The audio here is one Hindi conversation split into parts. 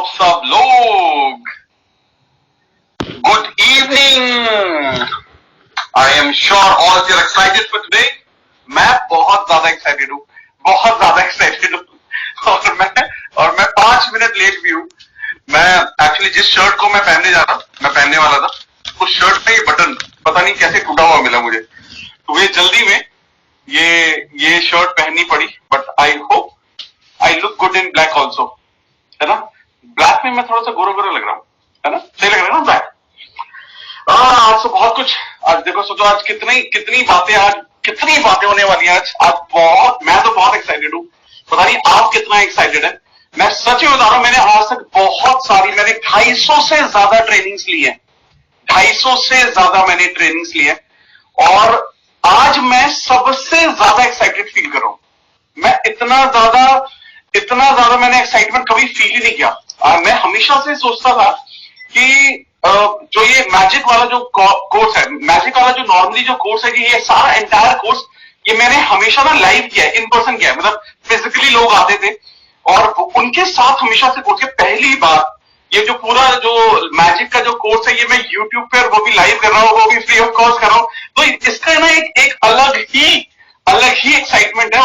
आप सब लोग, good evening. I am sure all you are excited for today. मैं बहुत ज्यादा एक्साइटेड हूं, बहुत ज्यादा एक्साइटेड हूं। और मैं 5 मिनट लेट भी हूं। मैं एक्चुअली जिस शर्ट को मैं पहनने जा रहा हूं, मैं पहनने वाला था, उस शर्ट पे ये बटन पता नहीं कैसे टूटा हुआ मिला मुझे, तो वे जल्दी में ये शर्ट पहननी पड़ी। But I hope I look good in black also, है ना। ब्लैक में मैं थोड़ा सा गोरा गोरा लग रहा हूँ, है ना, सही लग रहा है ना ब्लैक। आज तो बहुत कुछ, आज देखो सोचो आज कितनी बातें होने वाली हैं आज बहुत, मैं तो बहुत एक्साइटेड हूँ। पता नहीं आप कितना एक्साइटेड है। मैं सच में बता रहा हूं, मैंने आज तक बहुत सारी, मैंने 250 से ज्यादा ट्रेनिंग्स ली है, 250 से ज्यादा मैंने ट्रेनिंग्स ली है, और आज मैं सबसे ज्यादा एक्साइटेड फील कर रहा हूं। मैं इतना ज्यादा मैंने एक्साइटमेंट कभी फील ही नहीं किया। मैं हमेशा से सोचता था कि जो ये मैजिक वाला जो कोर्स है, मैजिक वाला जो नॉर्मली जो कोर्स है, कि ये सारा एंटायर कोर्स ये मैंने हमेशा ना लाइव किया है, इन पर्सन किया है, मतलब फिजिकली लोग आते थे और उनके साथ हमेशा से कोर्स। पहली बार ये जो पूरा जो मैजिक का जो कोर्स है, ये मैं यूट्यूब पे, वो भी लाइव कर रहा हूँ, वो भी फ्री ऑफ कॉस्ट कर रहा हूँ। तो इसका ना एक अलग ही एक्साइटमेंट है।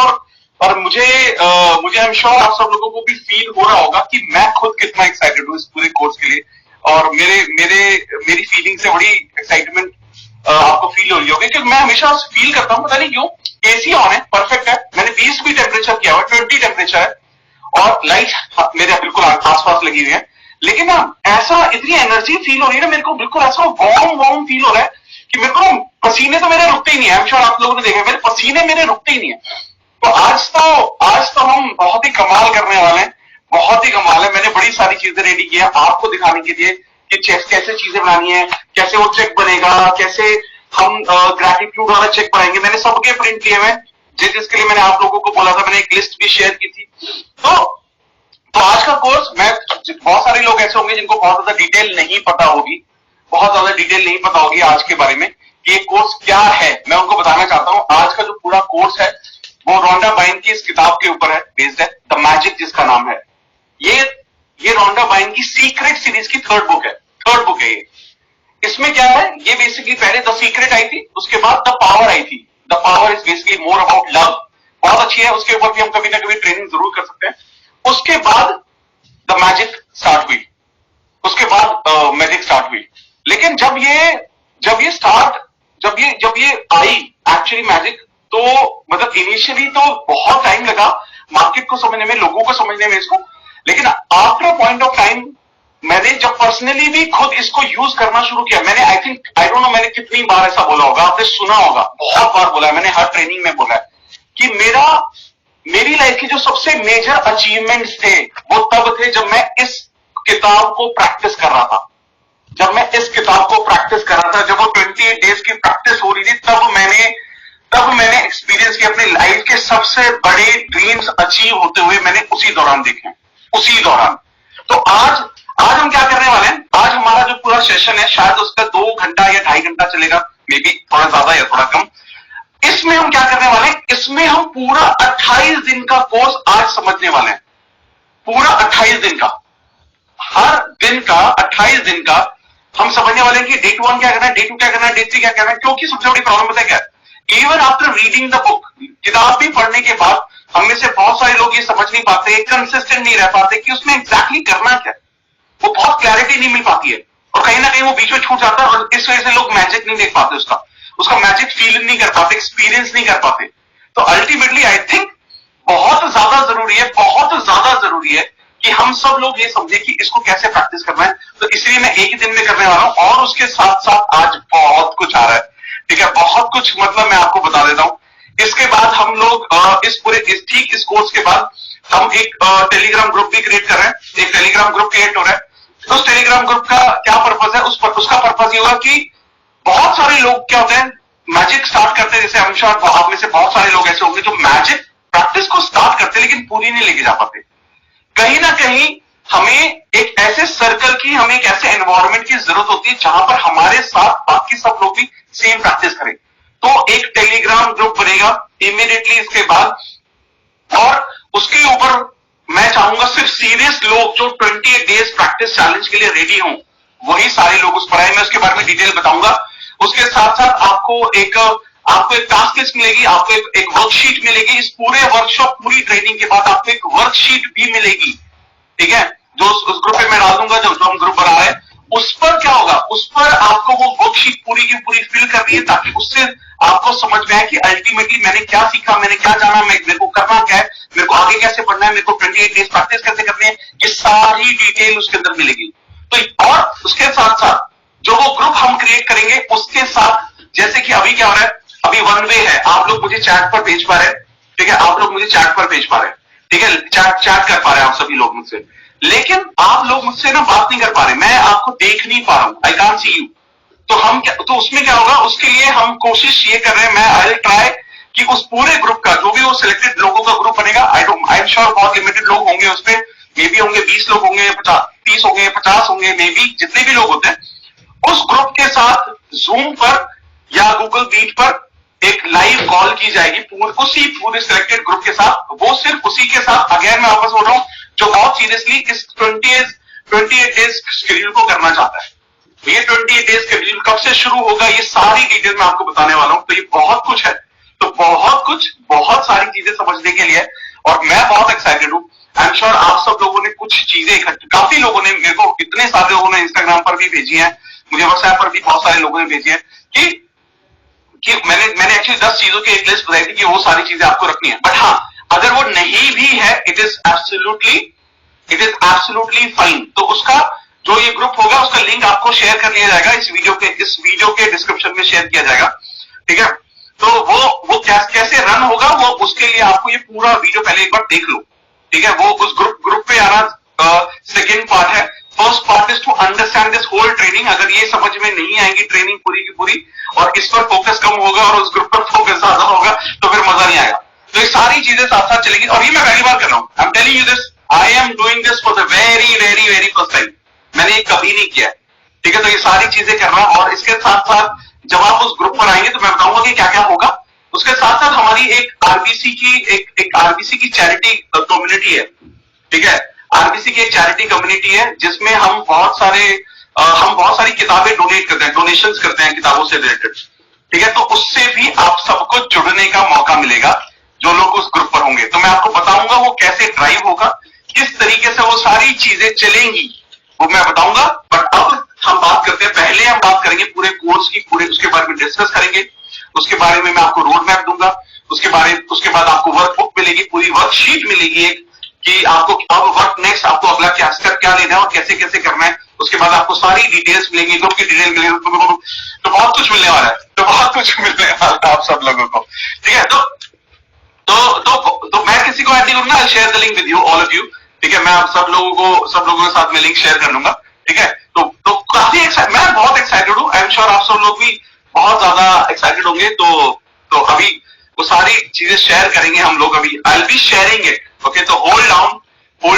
और मुझे आई एम श्योर आप सब लोगों को भी फील हो रहा होगा कि मैं खुद कितना एक्साइटेड हूँ इस पूरे कोर्स के लिए। और मेरी फीलिंग से बड़ी एक्साइटमेंट आपको फील हो रही होगी, क्योंकि मैं हमेशा फील करता हूँ, पता नहीं क्यों, एसी ऑन है, परफेक्ट है, मैंने 20 भी टेम्परेचर किया हुआ, 20 टेम्परेचर है, और लाइट मेरे बिल्कुल आसपास लगी हुई है, लेकिन ना ऐसा इतनी एनर्जी फील हो रही है ना मेरे को, बिल्कुल ऐसा वार्म फील हो रहा है कि मेरे को पसीने तो मेरे रुकते ही नहीं है। आई एम श्योर आप लोगों ने देखा, मेरे पसीने मेरे रुकते ही नहीं है। तो आज तो हम बहुत ही कमाल करने वाले हैं, बहुत ही कमाल है। मैंने बड़ी सारी चीजें रेडी की है आपको दिखाने के लिए कि कैसे चीजें बनानी है, कैसे वो चेक बनेगा, कैसे हम ग्रेटिट्यूड वाला चेक बनाएंगे। मैंने सबके प्रिंट किए हुए, जिसके लिए मैंने आप लोगों को बोला था, मैंने एक लिस्ट भी शेयर की थी। तो आज का कोर्स, मैं बहुत सारे लोग ऐसे होंगे जिनको बहुत ज्यादा डिटेल नहीं पता होगी, बहुत ज्यादा डिटेल नहीं पता होगी आज के बारे में कि ये कोर्स क्या है। मैं उनको बताना चाहता हूँ आज का जो पूरा कोर्स है वो रोंडा बाइन की इस किताब के ऊपर है, बेस्ड है, द मैजिक जिसका नाम है। ये रोंडा बाइन की सीक्रेट सीरीज की थर्ड बुक है ये। इसमें क्या है, ये बेसिकली पहले द सीक्रेट आई थी, उसके बाद द पावर आई थी। The power is basically more about love, बहुत अच्छी है, उसके ऊपर भी हम कभी ना कभी ट्रेनिंग जरूर कर सकते हैं। उसके बाद द मैजिक स्टार्ट हुई, उसके बाद मैजिक स्टार्ट हुई। लेकिन जब ये आई एक्चुअली मैजिक, तो मतलब इनिशियली तो बहुत टाइम लगा मार्केट को समझने में, लोगों को समझने में इसको। लेकिन आफ्टर पॉइंट ऑफ टाइम मैंने जब पर्सनली भी खुद इसको यूज करना शुरू किया, मैंने आई डोंट नो मैंने कितनी बार ऐसा बोला होगा, आपने सुना होगा, बहुत बार बोला है मैंने, हर ट्रेनिंग में बोला है कि मेरी लाइफ की जो सबसे मेजर अचीवमेंट्स थे वो तब थे जब मैं इस किताब को प्रैक्टिस कर रहा था। जब मैं इस किताब को प्रैक्टिस कर रहा था, जब वो 28 डेज की प्रैक्टिस हो रही थी, तब मैंने एक्सपीरियंस किया अपनी लाइफ के सबसे बड़े ड्रीम्स अचीव होते हुए, मैंने उसी दौरान देखे, उसी दौरान। तो आज हम क्या करने वाले हैं, आज हमारा जो पूरा सेशन है, शायद उसका 2 घंटा या 2.5 घंटा चलेगा, मे बी थोड़ा ज्यादा या थोड़ा कम। इसमें हम क्या करने वाले हैं, इसमें हम पूरा 28 दिन का कोर्स आज समझने वाले हैं, पूरा 28 दिन का, हर दिन का 28 दिन का हम समझने वाले हैं कि डे 1 क्या करना है, डे 2 क्या करना है, डे 3 क्या करना है। क्योंकि सबसे बड़ी प्रॉब्लम पता है क्या है, even after reading the book, किताब भी पढ़ने के बाद हम में से बहुत सारे लोग ये समझ नहीं पाते, कंसिस्टेंट नहीं रह पाते कि उसमें एग्जैक्टली करना क्या है, वो बहुत क्लैरिटी नहीं मिल पाती है, और कहीं ना कहीं वो बीच में छूट जाता है, और इस वजह से लोग मैजिक नहीं देख पाते, उसका मैजिक फील नहीं कर पाते, एक्सपीरियंस नहीं कर पाते। तो अल्टीमेटली आई थिंक बहुत ज्यादा जरूरी है कि हम सब लोग ये समझे कि इसको कैसे प्रैक्टिस करना है। तो इसलिए मैं एक ही दिन में करने वाला हूं, और उसके साथ साथ आज बहुत कुछ आ रहा है, ठीक है, बहुत कुछ, मतलब मैं आपको बता देता हूं। इसके बाद हम लोग इस कोर्स के बाद हम एक टेलीग्राम ग्रुप भी क्रिएट कर रहे हैं, एक टेलीग्राम ग्रुप क्रिएट हो रहा है। उस टेलीग्राम ग्रुप का क्या पर्पज है, उसका पर्पज ये होगा कि बहुत सारे लोग क्या होते हैं, मैजिक स्टार्ट करते हैं, जैसे हम शायद आप में से बहुत सारे लोग ऐसे होंगे जो मैजिक प्रैक्टिस को स्टार्ट करते लेकिन पूरी नहीं लेके जा पाते। कहीं ना कहीं हमें एक ऐसे सर्कल की, हमें एक ऐसे एनवायरनमेंट की जरूरत होती है जहां पर हमारे साथ बाकी सब लोग भी सेम प्रैक्टिस करें। तो एक टेलीग्राम ग्रुप बनेगा इमीडिएटली इसके बाद, और उसके ऊपर मैं चाहूंगा सिर्फ सीरियस लोग जो 28 डेज प्रैक्टिस चैलेंज के लिए रेडी हों, वही सारे लोग उस पर आए। मैं उसके बारे में डिटेल बताऊंगा। उसके साथ साथ आपको एक टास्क लिस्ट मिलेगी, आपको एक वर्कशीट मिलेगी। इस पूरे वर्कशॉप पूरी ट्रेनिंग के बाद आपको एक वर्कशीट भी मिलेगी, ठीक है, जो उस ग्रुप में मैं डाल दूंगा, जो हम ग्रुप बना रहे हैं। उस पर क्या होगा, उस पर आपको वो वर्कशीट पूरी की पूरी फिल करनी है, ताकि उससे आपको समझ में आए कि अल्टीमेटली मैंने क्या सीखा, मैंने क्या जाना, मेरे को करना क्या है, मेरे को आगे कैसे बढ़ना है, मेरे को 28 डेज प्रैक्टिस कैसे करनी है, ये सारी डिटेल उसके अंदर मिलेगी। तो और उसके साथ साथ जो वो ग्रुप हम क्रिएट करेंगे, उसके साथ जैसे कि अभी क्या हो रहा है, अभी वन वे है, आप लोग मुझे चैट पर भेज पा रहे हैं, ठीक है, आप लोग मुझे चैट पर भेज पा रहे हैं, ठीक है, चैट कर पा रहे हैं आप सभी लोग मुझसे, लेकिन आप लोग मुझसे ना बात नहीं कर पा रहे, मैं आपको देख नहीं पा रहा हूं, आई कांट सी यू। तो हम क्या, तो उसमें क्या होगा, उसके लिए हम कोशिश ये कर रहे हैं, मैं आई विल ट्राई कि उस पूरे ग्रुप का जो भी वो सिलेक्टेड लोगों का ग्रुप बनेगा, आई एम श्योर बहुत लिमिटेड लोग होंगे उस पर, मे बी होंगे 20 लोग होंगे, 30 होंगे, 50 होंगे, मे बी जितने भी लोग होते हैं, उस ग्रुप के साथ जूम पर या गूगल मीट पर एक लाइव कॉल की जाएगी उसी पूरे सिलेक्टेड ग्रुप के साथ। वो सिर्फ उसी के साथ, अगेन मैं वापस बोल रहा हूं, जो बहुत सीरियसली इस 28 डेज शेड्यूल को करना चाहता है। तो ये 28 डेज शेड्यूल कब से शुरू होगा, ये सारी डिटेल मैं आपको बताने वाला हूं। तो ये बहुत कुछ है, तो बहुत सारी चीजें समझने के लिए, और मैं बहुत एक्साइटेड हूं। आई एम श्योर आप सब लोगों ने कुछ चीजें काफी लोगों ने मेरे को, इतने सारे लोगों ने इंस्टाग्राम पर भी भेजी है, मुझे व्हाट्सएप पर भी बहुत सारे लोगों ने भेजी है कि मैंने एक्चुअली 10 चीजों की एक लिस्ट बनाई थी कि वो सारी चीजें आपको रखनी है। बट हाँ, अगर वो नहीं भी है, इट इज एब्सोल्युटली फाइन। तो उसका जो ये ग्रुप होगा, उसका लिंक आपको शेयर कर लिया जाएगा, इस वीडियो के डिस्क्रिप्शन में शेयर किया जाएगा, ठीक है। तो वो कैसे रन होगा, वो उसके लिए आपको ये पूरा वीडियो पहले एक बार देख लो, ठीक है। वो उस ग्रुप पे आना सेकेंड पार्ट है। First part is to understand this whole training. अगर ये समझ में नहीं आएगी ट्रेनिंग पूरी की पूरी, और इस पर फोकस कम होगा और उस ग्रुप पर फोकस ज्यादा होगा, तो फिर मजा नहीं आएगा। तो ये सारी चीजें साथ साथ चलेगी, और ये मैं पहली बार कर रहा हूं। I am telling you this, I am doing this for the very very very first time. मैंने ये कभी नहीं किया, ठीक है। तो ये सारी चीजें करना, और इसके साथ साथ जब आप उस ग्रुप पर आएंगे तो मैं बताऊंगा कि क्या क्या होगा। उसके साथ साथ हमारी एक आरबीसी की चैरिटी कम्युनिटी है, ठीक है। आरबीसी की एक चैरिटी कम्युनिटी है, जिसमें हम बहुत सारी किताबें डोनेट करते हैं, डोनेशंस करते हैं किताबों से रिलेटेड, ठीक है। तो उससे भी आप सबको जुड़ने का मौका मिलेगा, जो लोग उस ग्रुप पर होंगे। तो मैं आपको बताऊंगा वो कैसे ड्राइव होगा, किस तरीके से वो सारी चीजें चलेंगी, वो मैं बताऊंगा। बट अब हम बात करते हैं, पहले हम बात करेंगे पूरे कोर्स की, पूरे उसके बारे में डिस्कस करेंगे। उसके बारे में मैं आपको रोड मैप दूंगा, उसके बाद आपको वर्कबुक मिलेगी, पूरी वर्कशीट मिलेगी एक, कि आपको अब वर्क नेक्स्ट, आपको अगला क्या स्टेप क्या लेना है और कैसे कैसे करना है। उसके बाद आपको सारी डिटेल्स मिलेंगी, ग्रुप की डिटेल मिलेगी, तो बहुत कुछ मिलने वाला है, आप सब लोगों को, ठीक है। तो मैं किसी को ऐड नहीं करूंगा, I share the link with you, all of you, ठीक है। मैं आप सब लोगों के साथ में लिंक शेयर कर लूंगा, ठीक है। तो काफी मैं बहुत एक्साइटेड हूँ, आई एम श्योर आप सब लोग भी बहुत ज्यादा एक्साइटेड होंगे। तो अभी वो सारी चीजें शेयर करेंगे हम लोग, अभी I will be sharing it, okay. तो होल्ड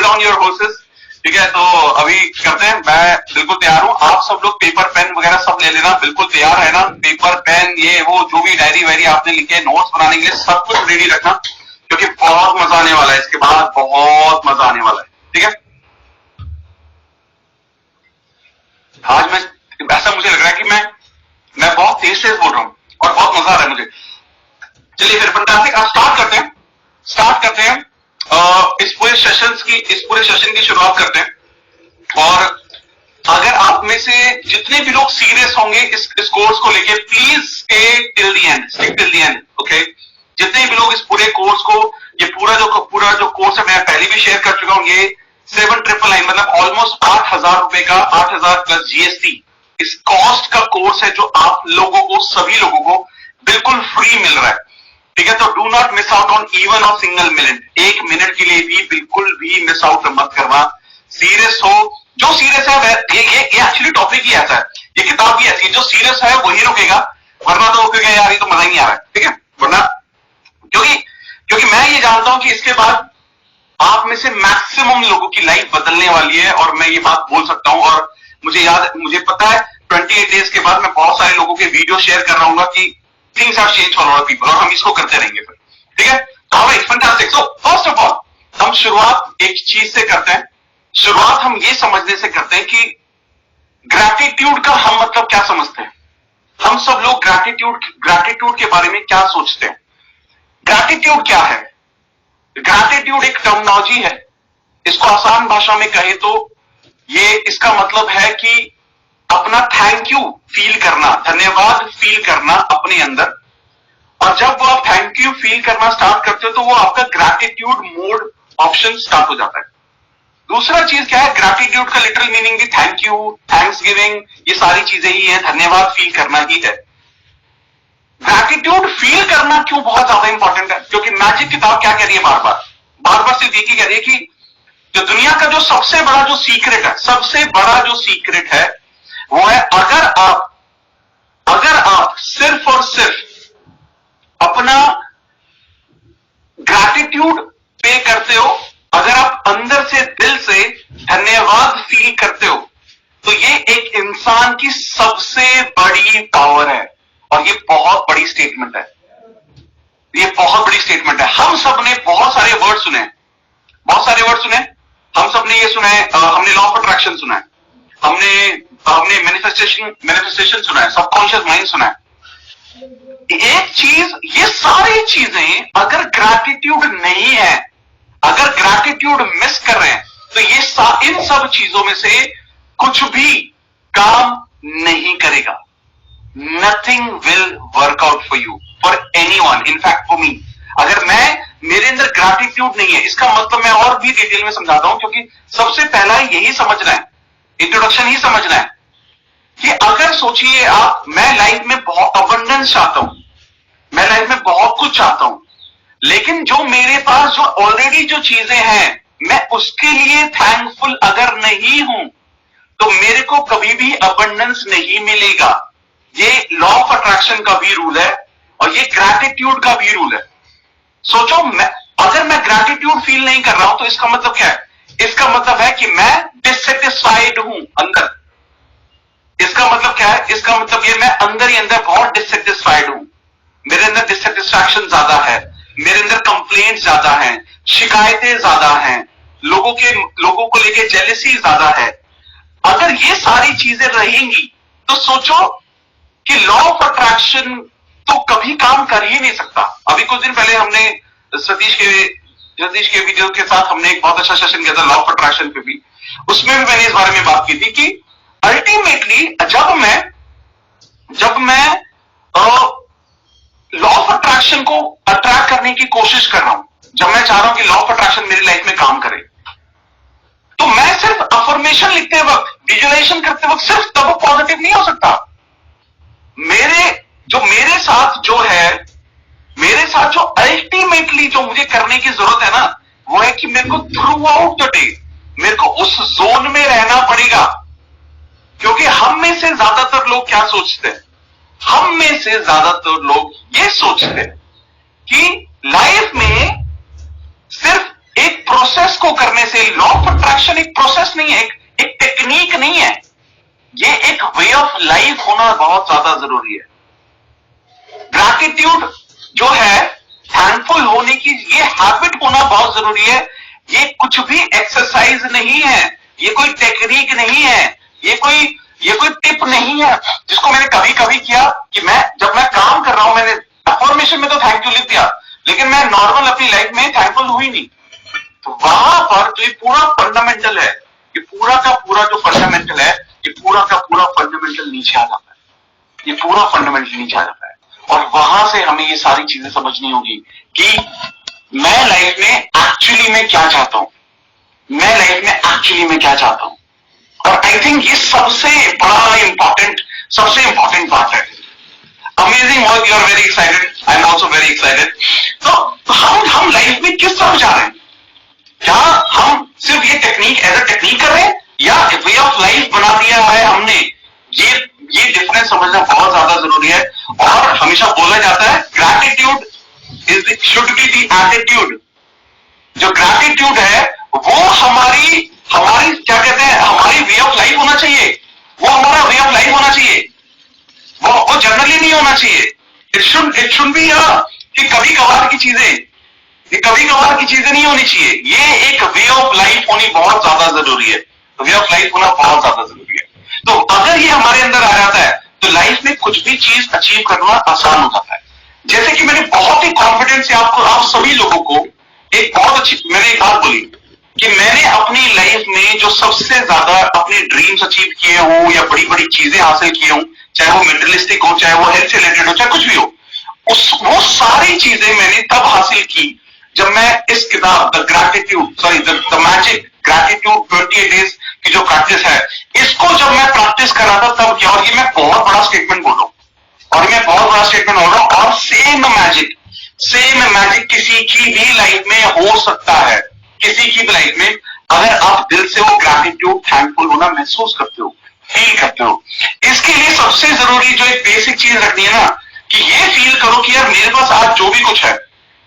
डाउन योर हॉर्सेस, ठीक है। तो अभी करते हैं, मैं बिल्कुल तैयार हूं। आप सब लोग पेपर पेन वगैरह सब ले लेना, बिल्कुल तैयार है ना, पेपर पेन ये वो जो भी डायरी वायरी आपने लिखे, नोट्स बनाने के लिए सब कुछ रेडी रखना, क्योंकि बहुत मजा आने वाला है, इसके बाद बहुत मजा आने वाला है, ठीक है। आज मैं ऐसा मुझे लग रहा है कि मैं बहुत तेज बोल रहा हूं और बहुत मजा आ रहा है मुझे। चलिए फिर फंटास्टिक, आप स्टार्ट करते हैं इस पूरे सेशन की शुरुआत करते हैं। और अगर आप में से जितने भी लोग सीरियस होंगे इस कोर्स को लेके, please stick till the end, okay. जितने भी लोग इस पूरे कोर्स को, ये पूरा जो कोर्स है, मैं पहले भी शेयर कर चुका हूं, ये 7,999 मतलब ऑलमोस्ट 8,000 रुपए का, 8,000 प्लस जीएसटी इस कॉस्ट का कोर्स है, जो आप लोगों को, सभी लोगों को बिल्कुल फ्री मिल रहा है, ठीक है। तो do not miss out on even of single minute, एक मिनट के लिए भी बिल्कुल भी मिस आउट मत करना। सीरियस हो, जो सीरियस है ये एक्चुअली टॉपिक ही ऐसा है, ये किताब भी ऐसी है, जो सीरियस है वही रुकेगा, वरना तो रुकेगा यार, ये तो मजा ही नहीं आ रहा है, ठीक है। वरना क्योंकि मैं ये जानता हूं कि इसके बाद आप में से मैक्सिमम लोगों की लाइफ बदलने वाली है, और मैं ये बात बोल सकता हूं। और मुझे पता है 28 डेज के बाद मैं बहुत सारे लोगों के वीडियो शेयर कर रहा हूँ कि things have changed for a lot of people, और हम इसको करते रहेंगे फिर, ठीक है। Alright, fantastic. So first of हम शुरुआत एक चीज से करते हैं। शुरुआत हम ये समझने से करते हैं कि ग्रैटिट्यूड का हम मतलब क्या समझते हैं। हम सब लोग ग्रैटिट्यूड के बारे में क्या सोचते हैं। ग्रैटिट्यूड क्या है? ग्रैटिट्यूड एक टर्मिनोलॉजी है। इसको आसान भाषा में कहे तो ये इसका मतलब है कि अपना थैंक यू फील करना, धन्यवाद फील करना अपने अंदर। और जब वो आप थैंक यू फील करना स्टार्ट करते हो तो वो आपका ग्रैटिट्यूड मोड ऑप्शन स्टार्ट हो जाता है। दूसरा चीज क्या है? ग्रैटिट्यूड का लिटरल मीनिंग भी थैंक यू, थैंक्स गिविंग, ये सारी चीजें ही है, धन्यवाद फील करना ही है। ग्रैटिट्यूड फील करना क्यों बहुत ज्यादा इंपॉर्टेंट है? क्योंकि मैजिक किताब क्या कह रही है? बार बार सिर्फ एक ही कह रही है कि जो दुनिया का जो सबसे बड़ा जो सीक्रेट है, सबसे बड़ा जो सीक्रेट है वो है अगर आप सिर्फ और सिर्फ अपना ग्रैटिट्यूड पे करते हो, अगर आप अंदर से दिल से धन्यवाद फील करते हो, तो ये एक इंसान की सबसे बड़ी पावर है। और ये बहुत बड़ी स्टेटमेंट है। ये बहुत बड़ी स्टेटमेंट है। हम सब ने बहुत सारे वर्ड सुने, हम सब ने ये सुना है, हमने लॉ ऑफ अट्रैक्शन सुना है, हमने मैनिफेस्टेशन सुना है, सबकॉन्शियस माइंड सुना है। एक चीज, ये सारी चीजें अगर ग्रैटिट्यूड नहीं है, अगर ग्रैटिट्यूड मिस कर रहे हैं, तो ये इन सब चीजों में से कुछ भी काम नहीं करेगा। Nothing will work out for you, for anyone, in fact for me. अगर मेरे अंदर ग्रैटिट्यूड नहीं है, इसका मतलब मैं और भी डिटेल में समझाता हूं, क्योंकि सबसे पहला यही समझना है, इंट्रोडक्शन ही समझना है कि अगर सोचिए आप, मैं लाइफ में बहुत अबंडेंस चाहता हूं, मैं लाइफ में बहुत कुछ चाहता हूं, लेकिन जो मेरे पास जो ऑलरेडी जो चीजें हैं, मैं उसके लिए थैंकफुल अगर नहीं हूं, तो मेरे को कभी भी अबंडेंस नहीं मिलेगा। ये लॉ ऑफ अट्रैक्शन का भी रूल है और ये ग्रैटिट्यूड का भी रूल है। सोचो, अगर मैं ग्रैटिट्यूड फील नहीं कर रहा हूं, तो इसका मतलब क्या है? इसका मतलब है कि मैं डिससेटिस्फाइड हूं अंदर। इसका मतलब क्या है? इसका मतलब ये मैं अंदर ही अंदर बहुत डिससेटिस्फाइड हूं, मेरे अंदर डिससेटिस्फैक्शन ज्यादा है, मेरे अंदर कंप्लेंट ज्यादा है, शिकायतें ज्यादा हैं, लोगों को लेके जेलसी ज्यादा है। अगर ये सारी चीजें रहेंगी तो सोचो कि लॉ ऑफ अट्रैक्शन तो कभी काम कर ही नहीं सकता। अभी कुछ दिन पहले हमने सतीश के वीडियो के साथ हमने एक बहुत अच्छा सेशन किया था लॉ ऑफ अट्रैक्शन पे भी। उसमें भी मैंने इस बारे में बात की थी कि अल्टीमेटली जब मैं लॉ ऑफ अट्रैक्शन को अट्रैक्ट करने की कोशिश कर रहा हूं, जब मैं चाह रहा हूं कि लॉ ऑफ अट्रैक्शन मेरी लाइफ में काम करे, तो मैं सिर्फ अफर्मेशन लिखते वक्त, विजुअलाइजेशन करते वक्त सिर्फ तब पॉजिटिव नहीं हो सकता। मेरे साथ जो अल्टीमेटली जो मुझे करने की जरूरत है ना, वो है कि मेरे को थ्रू आउट द डे मेरे को उस जोन में रहना पड़ेगा। क्योंकि हम में से ज्यादातर लोग क्या सोचते हैं? हम में से ज्यादातर लोग ये सोचते हैं कि लाइफ में सिर्फ एक प्रोसेस को करने से, लॉ ऑफ अट्रैक्शन एक प्रोसेस नहीं है, एक टेक्निक नहीं है, ये एक वे ऑफ लाइफ होना बहुत ज्यादा जरूरी है। ग्रैटिट्यूड जो है, थैंकफुल होने की ये हैबिट होना बहुत जरूरी है। ये कुछ भी एक्सरसाइज नहीं है, ये कोई टेक्निक नहीं है, ये कोई टिप नहीं है जिसको मैंने कभी कभी किया कि जब मैं काम कर रहा हूं, मैंने अफर्मेशन में तो थैंक यू लिख दिया, लेकिन मैं नॉर्मल अपनी लाइफ में थैंकफुल हुई नहीं। तो वहां पर तो ये पूरा फंडामेंटल है, ये पूरा का पूरा जो फंडामेंटल है, ये पूरा का पूरा फंडामेंटल नीचे आ जाता है, ये पूरा फंडामेंटल नीचे आ जाता है। और वहां से हमें ये सारी चीजें समझनी होगी कि मैं लाइफ में एक्चुअली में क्या चाहता हूं, और आई थिंक ये सबसे इंपॉर्टेंट बात है। Amazing work, you are very excited, I am also very excited. तो हम लाइफ में किस तरफ जा रहे हैं? क्या हम सिर्फ ये टेक्निक एज अ टेक्निक कर रहे हैं, या वे ऑफ लाइफ बना दिया है हमने? ये डिफरेंस समझना बहुत ज्यादा जरूरी है। और हमेशा बोला जाता है gratitude should be the attitude. जो ग्रैटिट्यूड है वो हमारी क्या कहते हैं, हमारी वे ऑफ लाइफ होना चाहिए, वो हमारा वे ऑफ लाइफ होना चाहिए, वो जनरली नहीं होना चाहिए। इट शुड बी कि कभी कभार की चीजें, ये कभी कभार की चीजें नहीं होनी चाहिए, ये एक वे ऑफ लाइफ होनी बहुत ज्यादा जरूरी है, वे ऑफ लाइफ होना बहुत ज्यादा जरूरी है। तो अगर ये हमारे अंदर आ जाता है तो लाइफ में कुछ भी चीज अचीव करना आसान हो जाता है। जैसे कि मैंने बहुत ही कॉन्फिडेंस से आपको, आप सभी लोगों को एक बहुत अच्छी मैंने एक बात बोली कि मैंने अपनी लाइफ में जो सबसे ज्यादा अपने ड्रीम्स अचीव किए हों या बड़ी बड़ी चीजें हासिल की हों, चाहे वो मेटेरियलिस्टिक हो, चाहे वो हेल्थ से रिलेटेड हो, चाहे कुछ भी हो, वो सारी चीजें मैंने तब हासिल की जब मैं इस किताब द मैजिक ग्रैटिट्यूड 28 डेज की जो प्रैक्टिस है, इसको जब मैं प्रैक्टिस कर रहा था तब क्या, और ये मैं बहुत बड़ा स्टेटमेंट बोल रहा हूं, और मैं बहुत बड़ा स्टेटमेंट बोल रहा हूं, और सेम मैजिक किसी की भी लाइफ में हो सकता है, किसी की भी लाइफ में, अगर आप दिल से वो ग्रैटिट्यूड थैंकफुल होना महसूस करते हो, फील करते हो। इसके लिए सबसे जरूरी जो एक बेसिक चीज रखनी है ना, कि ये फील करो कि यार मेरे पास आज जो भी कुछ है,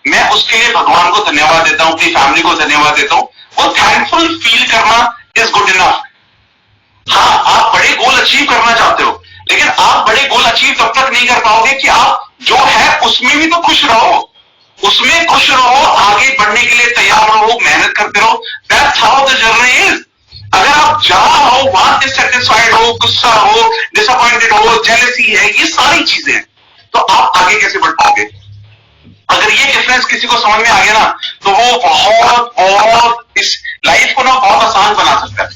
मैं उसके लिए भगवान को धन्यवाद देता हूं, अपनी फैमिली को धन्यवाद देता हूं। वो थैंकफुल फील करना इज गुड इनफ। हाँ, आप बड़े गोल अचीव करना चाहते हो, लेकिन आप बड़े गोल अचीव तब तक नहीं कर पाओगे कि आप जो है उसमें भी तो खुश रहो, उसमें खुश रहो, आगे बढ़ने के लिए तैयार रहो, मेहनत करते रहो। That's how the journey is. अगर आप जहां हो वहां डिससेटिस्फाइड हो, गुस्सा हो, डिसअपॉइंटेड हो, जेलसी है, ये सारी चीजें, तो आप आगे कैसे बढ़ पाओगे? अगर ये डिफरेंस किसी को समझ में आ गया ना, तो वो बहुत इस लाइफ को ना बहुत आसान बना सकता है।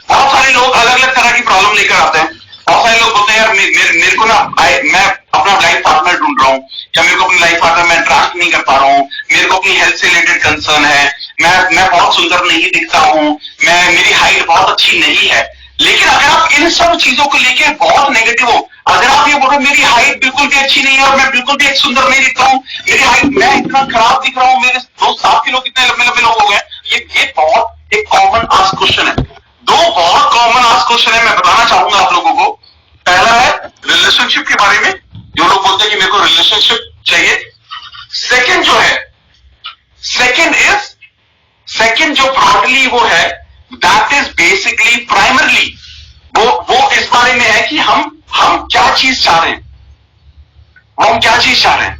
बहुत सारे लोग अलग अलग तरह की प्रॉब्लम लेकर आते हैं। बहुत सारे लोग बोलते हैं यार मेरे को ना मैं अपना लाइफ पार्टनर ढूंढ रहा हूँ, या मेरे को अपनी लाइफ पार्टनर में इंटरेक्ट नहीं कर पा रहा हूँ, मेरे को अपनी हेल्थ से रिलेटेड कंसर्न है, मैं बहुत सुंदर नहीं दिखता हूँ, मेरी हाइट बहुत अच्छी नहीं है। लेकिन अगर आप इन सब चीजों को लेकर बहुत नेगेटिव हो, अगर आप ये बोलो मेरी हाइट बिल्कुल भी अच्छी नहीं है और मैं बिल्कुल भी सुंदर नहीं दिखता हूँ, मेरी हाइट, मैं इतना खराब दिख रहा हूँ, मेरे दोस्त साथ के लोग कितने लंबे लंबे लोग हो गए, ये बहुत एक कॉमन आस्क्ड क्वेश्चन है। दो बहुत कॉमन आस्क्ड क्वेश्चन है, मैं बताना चाहूंगा आप लोगों को। पहला है रिलेशनशिप के बारे में, जो लोग बोलते हैं कि मेरे को रिलेशनशिप चाहिए। सेकंड जो है, सेकंड जो ब्रॉडली वो है, दैट इज बेसिकली प्राइमरली वो इस बारे में है कि हम क्या चीज चाह रहे हैं, हम क्या चीज चाह रहे हैं।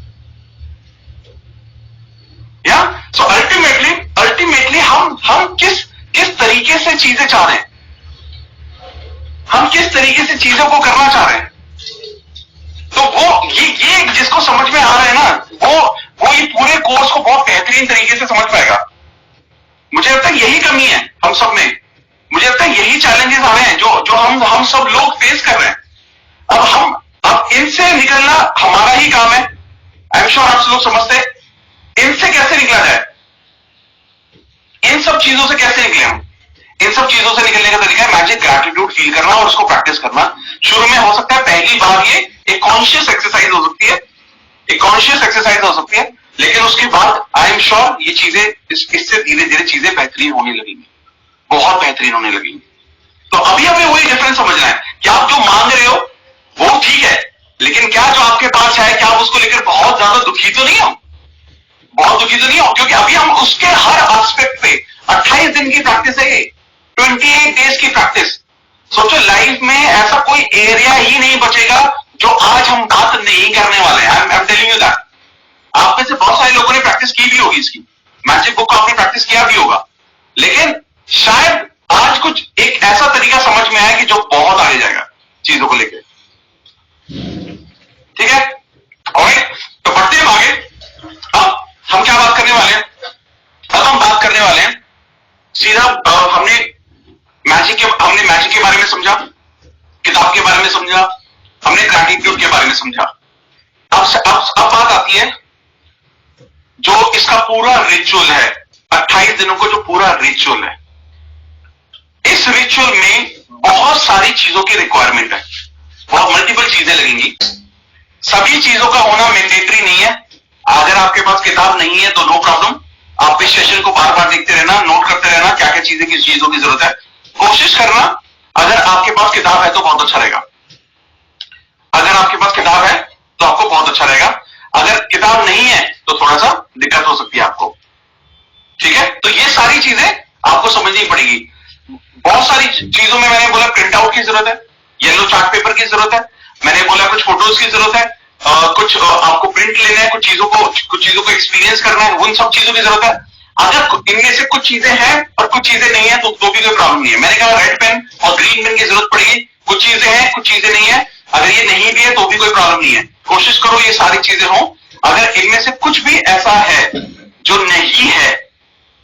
या सो अल्टीमेटली हम किस तरीके से चीजें चाह रहे हैं, हम किस तरीके से चीजों को करना चाह रहे हैं। तो वो ये जिसको समझ में आ रहा है ना, वो ये पूरे कोर्स को बहुत बेहतरीन तरीके से समझ पाएगा। मुझे लगता है यही कमी है हम सब में, मुझे लगता है यही चैलेंजेस आ रहे हैं जो हम सब लोग फेस कर रहे हैं। अब इनसे निकलना हमारा ही काम है। आई एम श्योर आप सब लोग समझते हैं। इनसे कैसे निकला जाए, इन सब चीजों से कैसे निकले हम? इन सब चीजों से निकलने का तरीका है मैजिक ग्रैटिट्यूड फील करना और उसको प्रैक्टिस करना। शुरू में हो सकता है पहली बार ये एक कॉन्शियस एक्सरसाइज हो सकती है, एक कॉन्शियस एक्सरसाइज हो सकती है, लेकिन उसके बाद आई एम श्योर ये चीजें इससे धीरे धीरे चीजें बेहतरीन होने लगेंगी, बहुत बेहतरीन होने लगेंगी। तो अभी हमें वही डिफरेंस समझना है कि आप जो मांग रहे हो वो ठीक है, लेकिन क्या जो आपके पास है, क्या आप उसको लेकर बहुत ज्यादा दुखी तो नहीं हो, बहुत दुखी तो नहीं हो, क्योंकि अभी हम उसके हर एस्पेक्ट पे 28 दिन की प्रैक्टिस है, ये 28 डेज की प्रैक्टिस। सोचो लाइफ में ऐसा कोई एरिया ही नहीं बचेगा जो आज हम बात नहीं करने वाले हैं। I am telling you that. आप में से बहुत सारे लोगों ने प्रैक्टिस की भी होगी, इसकी मैजिक बुक को आपने प्रैक्टिस किया भी होगा, लेकिन शायद आज कुछ एक ऐसा तरीका समझ में आया कि जो बहुत आगे जाएगा चीजों को लेकर। ठीक है, ऑलराइट, तो बढ़ते हैं आगे। अब हम क्या बात करने वाले हैं? अब हम बात करने वाले हैं सीधा, हमने मैजिक के बारे में समझा, किताब के बारे में समझा, हमने ग्रैटिट्यूड के बारे में समझा। अब बात आती है जो इसका पूरा रिचुअल है, 28 दिनों को जो पूरा रिचुअल है। इस रिचुअल में बहुत सारी चीजों की रिक्वायरमेंट है, बहुत मल्टीपल चीजें लगेंगी। सभी चीजों का होना मैंडेटरी नहीं है। अगर आपके पास किताब नहीं है तो नो प्रॉब्लम, आप इस सेशन को बार बार देखते रहना, नोट करते रहना क्या क्या चीजें, किस चीजों की जरूरत है। कोशिश करना अगर आपके पास किताब है तो बहुत अच्छा रहेगा, अगर आपके पास किताब है तो आपको बहुत अच्छा रहेगा, अगर किताब नहीं है तो थोड़ा सा दिक्कत हो सकती है आपको। ठीक है, तो ये सारी चीजें आपको समझनी पड़ेगी। बहुत सारी चीजों में मैंने बोला प्रिंट आउट की जरूरत है, येलो चार्ट पेपर की जरूरत है, मैंने बोला कुछ फोटोज की जरूरत है, कुछ आपको प्रिंट लेना है, कुछ चीजों को एक्सपीरियंस करना है, उन सब चीजों की जरूरत है। अगर इनमें से कुछ चीजें हैं और कुछ चीजें नहीं है तो भी कोई प्रॉब्लम नहीं है। मैंने कहा रेड पेन और ग्रीन पेन की जरूरत पड़ेगी, कुछ चीजें हैं कुछ चीजें नहीं है, अगर ये नहीं भी है तो भी कोई प्रॉब्लम नहीं है। कोशिश करो ये सारी चीजें हो। अगर इनमें से कुछ भी ऐसा है जो नहीं है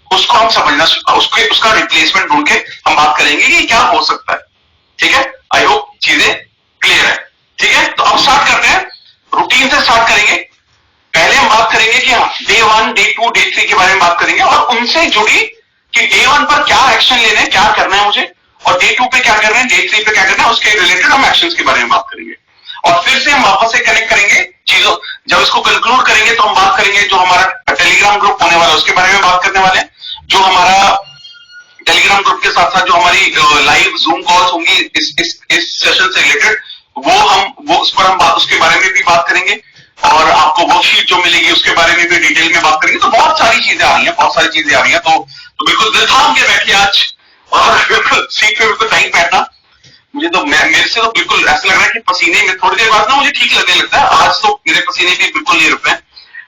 उसको हम समझना, उसका रिप्लेसमेंट ढूंढ के हम बात करेंगे कि क्या हो सकता है। ठीक है, आई होप चीजें क्लियर है। ठीक है, तो अब स्टार्ट करते हैं, रूटीन से स्टार्ट करेंगे। पहले हम बात करेंगे कि हाँ डे 1, डे 2, डे 3 के बारे में बात करेंगे और उनसे जुड़ी कि डे 1 पर क्या एक्शन लेना है, क्या करना है मुझे, और डे 2 पे क्या करना है, डे 3 पे क्या करना है, उसके रिलेटेड हम एक्शंस के बारे में बात करेंगे। और फिर से हम वापस से कनेक्ट करेंगे चीजों, जब इसको कंक्लूड करेंगे तो हम बात करेंगे जो हमारा टेलीग्राम ग्रुप होने वाला है उसके बारे में बात करने वाले हैं। जो हमारा टेलीग्राम ग्रुप के साथ साथ जो हमारी लाइव जूम कॉल्स होंगी इस सेशन से रिलेटेड, वो उस पर हम उसके बारे में भी बात करेंगे और आपको वर्कशीट जो मिलेगी उसके बारे में भी डिटेल में बात करेंगे। तो बहुत सारी चीजें आ रही हैं, बहुत सारी चीजें आ रही हैं। तो बिल्कुल दिल थाम के बैठिए आज और बिल्कुल सीट पे बिल्कुल टाइम बैठना। मुझे तो मेरे से तो बिल्कुल ऐसा लग रहा है कि पसीने में थोड़ी देर बाद ना मुझे ठीक लगने लगता है। आज तो मेरे पसीने भी बिल्कुल नहीं रुक रहे हैं,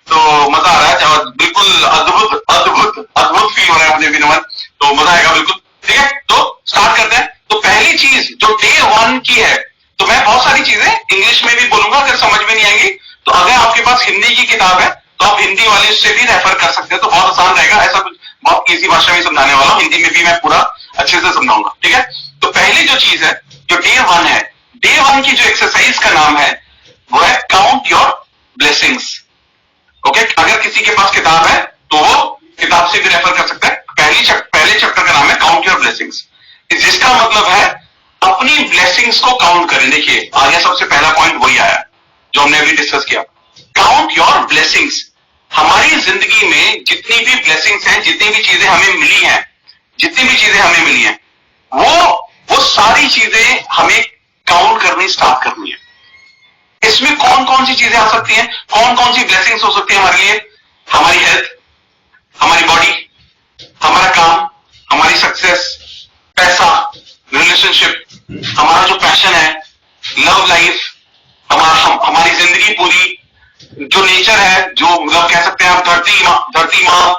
तो मजा आ रहा है। बिल्कुल अद्भुत अद्भुत अद्भुत फील हो रहा है मुझे भी नमन, तो मजा आएगा बिल्कुल। ठीक है, तो स्टार्ट करते हैं। तो पहली चीज जो डे 1 की है, तो मैं बहुत सारी चीजें इंग्लिश में भी बोलूंगा, अगर समझ में नहीं आएंगी तो अगर आपके पास हिंदी की किताब है तो आप हिंदी वाले से भी रेफर कर सकते हैं, तो बहुत आसान रहेगा। ऐसा कुछ बहुत इजी भाषा में समझाने वाला हूं, हिंदी में भी मैं पूरा अच्छे से समझाऊंगा। ठीक है, तो पहली जो चीज है जो डे 1 है, डे 1 की जो एक्सरसाइज का नाम है वो है काउंट योर ब्लेसिंग्स। ओके, अगर किसी के पास किताब है तो वो किताब से भी रेफर कर सकता है। पहले चैप्टर का नाम है काउंट योर ब्लेसिंग्स, जिसका मतलब है अपनी ब्लेसिंग्स को काउंट करें। देखिए आगे सबसे पहला पॉइंट वही आया जो हमने अभी डिस्कस किया, काउंट योर ब्लेसिंग्स। हमारी जिंदगी में जितनी भी ब्लेसिंग्स हैं, जितनी भी चीजें हमें मिली हैं, वो सारी चीजें हमें काउंट करनी स्टार्ट करनी है। इसमें कौन कौन सी चीजें आ सकती हैं, कौन कौन सी ब्लेसिंग्स हो सकती है हमारे लिए? हमारी हेल्थ, हमारी बॉडी, हमारा काम, हमारी सक्सेस, पैसा, रिलेशनशिप, हमारा जो पैशन है, लव लाइफ, हमारी जिंदगी पूरी, जो नेचर है, जो मतलब कह सकते हैं आप धरती माँ,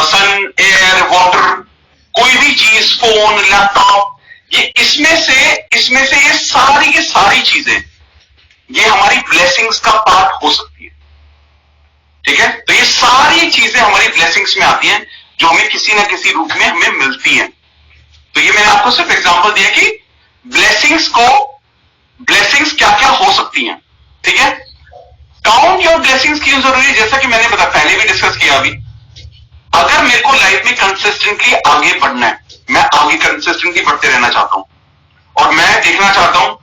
सन, एयर, वाटर, कोई भी चीज, फोन, लैपटॉप, ये इसमें से ये सारी की सारी चीजें ये हमारी ब्लेसिंग्स का पार्ट हो सकती है। ठीक है, तो ये सारी चीजें हमारी ब्लेसिंग्स में आती हैं जो हमें किसी ना किसी रूप में हमें मिलती हैं। तो ये मैंने आपको सिर्फ एग्जांपल दिया कि ब्लेसिंग्स क्या क्या हो सकती हैं। ठीक है, काउंट योर ब्लेसिंग्स क्यों जरूरी है? जैसा कि मैंने पहले भी डिस्कस किया अभी, अगर मेरे को लाइफ में कंसिस्टेंटली आगे बढ़ना है, मैं आगे कंसिस्टेंटली बढ़ते रहना चाहता हूं और मैं देखना चाहता हूं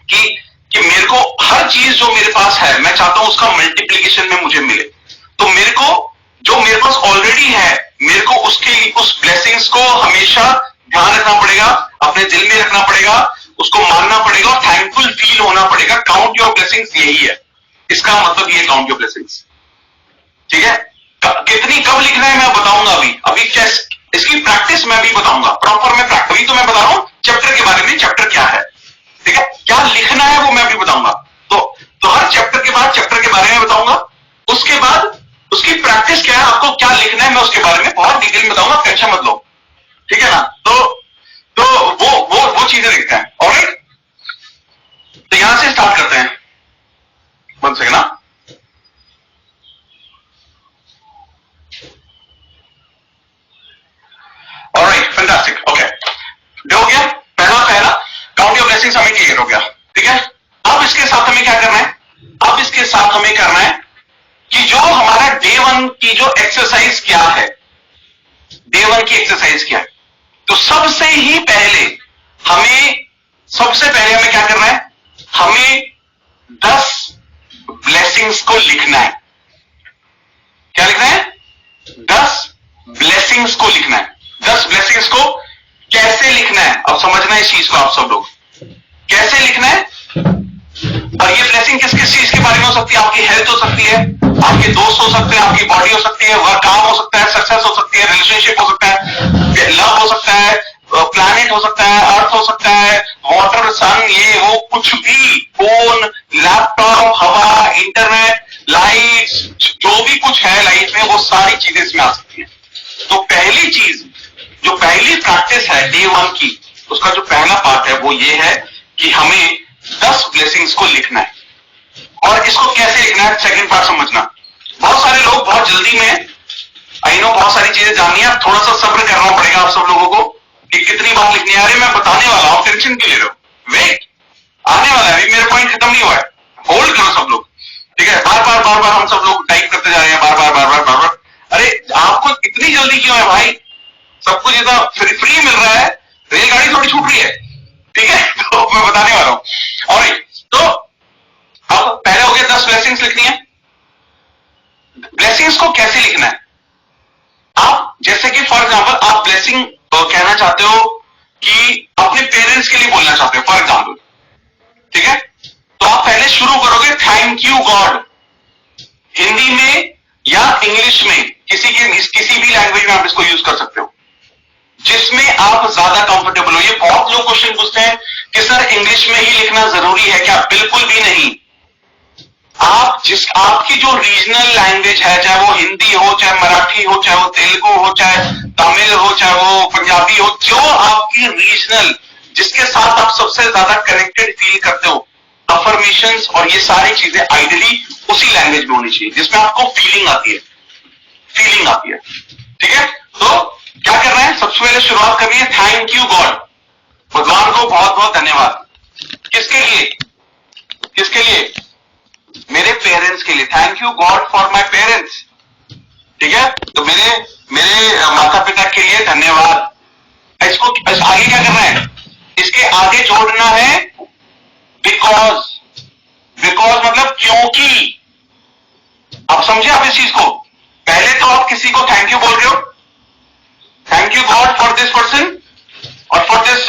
कि मेरे को हर चीज जो मेरे पास है मैं चाहता हूं उसका मल्टीप्लीकेशन में मुझे मिले, तो मेरे को जो मेरे पास ऑलरेडी है मेरे को उस ब्लेसिंग्स को हमेशा ध्यान रखना पड़ेगा, अपने दिल में रखना पड़ेगा, उसको मानना पड़ेगा और थैंकफुल फील होना पड़ेगा। काउंट योर ब्लेसिंग्स यही है, इसका मतलब ये काउंट योर ब्लेसिंग्स। ठीक है, कितनी कब लिखना है मैं बताऊंगा अभी क्या इसकी प्रैक्टिस मैं भी बताऊंगा प्रॉपर में। अभी तो मैं बता रहा हूं चैप्टर के बारे में, चैप्टर क्या है, ठीक है, क्या लिखना है वो मैं भी बताऊंगा। तो हर चैप्टर के बाद चैप्टर के बारे में बताऊंगा, उसके बाद उसकी प्रैक्टिस क्या है, आपको क्या लिखना है मैं उसके बारे में बहुत डिटेल में बताऊंगा, टेंशन मत लो। ठीक है ना, तो वो चीजें लिखते हैं। ऑलराइट, तो यहां से स्टार्ट करते हैं। वन सेकंड ना, ऑलराइट, फैंटास्टिक, ओके, हो गया पहला काउंट योर ब्लेसिंग्स हमें क्लियर हो गया। ठीक है, अब इसके साथ हमें क्या करना है, अब इसके साथ हमें करना है कि जो हमारा डे 1 की जो एक्सरसाइज क्या है, डे 1 की एक्सरसाइज क्या है, तो सबसे पहले हमें क्या करना है, हमें 10 ब्लेसिंग्स को लिखना है। क्या लिखना है? 10 ब्लेसिंग्स को लिखना है। 10 ब्लेसिंग्स को कैसे लिखना है, अब समझना है इस चीज को आप सब लोग, कैसे लिखना है। और ये ब्लेसिंग किस किस चीज के बारे में हो सकती है? आपकी हेल्थ हो सकती है, आपके दोस्त हो सकते हैं, आपकी बॉडी हो सकती है, वर्क काम हो सकता है, सक्सेस हो सकती है, रिलेशनशिप हो सकता है, लव हो सकता है, प्लैनेट हो सकता है, अर्थ हो सकता है, वाटर, सन, ये वो कुछ भी, फोन, लैपटॉप, हवा, सारी चीजें इसमें आ सकती हैं। तो पहली चीज, जो पहली प्रैक्टिस है डे 1 की, उसका जो पहला पार्ट है वो ये है कि हमें 10 ब्लेसिंग्स को लिखना है। और इसको कैसे लिखना है, सेकंड पार्ट समझना। बहुत सारे लोग बहुत जल्दी में, आई नो बहुत सारी चीजें जाननी है, थोड़ा सा सब्र करना पड़ेगा आप सब लोगों को कि कितनी बात लिखनी है। अरे मैं बताने वाला हूं, टेंशन क्यों ले रहे हो, वेट, आने वाला है, अभी मेरा पॉइंट खत्म नहीं हुआ है, होल्ड करो सब लोग, ठीक है। बार बार हम सब लोग टाइप करते जा रहे हैं, बार बार। अरे आपको इतनी जल्दी क्यों है भाई, सब कुछ इतना फ्री मिल रहा है, रेलगाड़ी थोड़ी छूट रही है, ठीक है। तो मैं बताने वाला हूं। और तो अब पहले हो गया 10 ब्लेसिंग्स लिखनी है। ब्लेसिंग्स को कैसे लिखना है, आप जैसे कि फॉर एग्जांपल आप ब्लेसिंग कहना चाहते हो कि अपने पेरेंट्स के लिए बोलना चाहते हो फॉर एग्जांपल, ठीक है। तो आप पहले शुरू करोगे थैंक यू गॉड, हिंदी में या इंग्लिश में, किसी भी लैंग्वेज में आप इसको यूज कर सकते हो जिसमें आप ज्यादा कंफर्टेबल हो। ये बहुत लोग क्वेश्चन पूछते हैं कि सर इंग्लिश में ही लिखना जरूरी है क्या? बिल्कुल भी नहीं। आपकी जो रीजनल लैंग्वेज है, चाहे वो हिंदी हो, चाहे मराठी हो, चाहे वो तेलुगु हो, चाहे तमिल हो, चाहे वो पंजाबी हो, जो आपकी रीजनल, जिसके साथ आप सबसे ज्यादा कनेक्टेड फील करते हो, अफर्मेशंस और ये सारी चीजें आइडियली उसी लैंग्वेज में होनी चाहिए जिसमें आपको फीलिंग आती है, ठीक है। तो क्या करना है, सबसे पहले शुरुआत करनी है थैंक यू गॉड, भगवान को बहुत बहुत धन्यवाद। किसके लिए? मेरे पेरेंट्स के लिए। Thank you God for my parents, ठीक है। तो मेरे माता पिता के लिए धन्यवाद। इसको आगे क्या करना है, इसके आगे जोड़ना है बिकॉज मतलब क्योंकि। आप समझे आप इस चीज को? पहले तो आप किसी को थैंक यू बोल रहे हो, thank you God for this person और फॉर दिस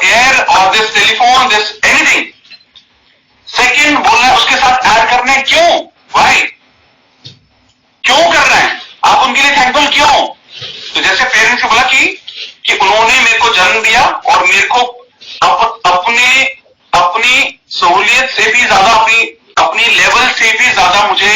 एयर और this telephone, this anything. Second बोलना है, उसके साथ ऐड करना है क्यों, वाई, क्यों करना है, आप उनके लिए थैंकफुल क्यों। तो जैसे पेरेंट्स ने बोला कि उन्होंने मेरे को जन्म दिया और मेरे को अपनी सहूलियत से भी ज्यादा, अपनी लेवल से भी ज्यादा मुझे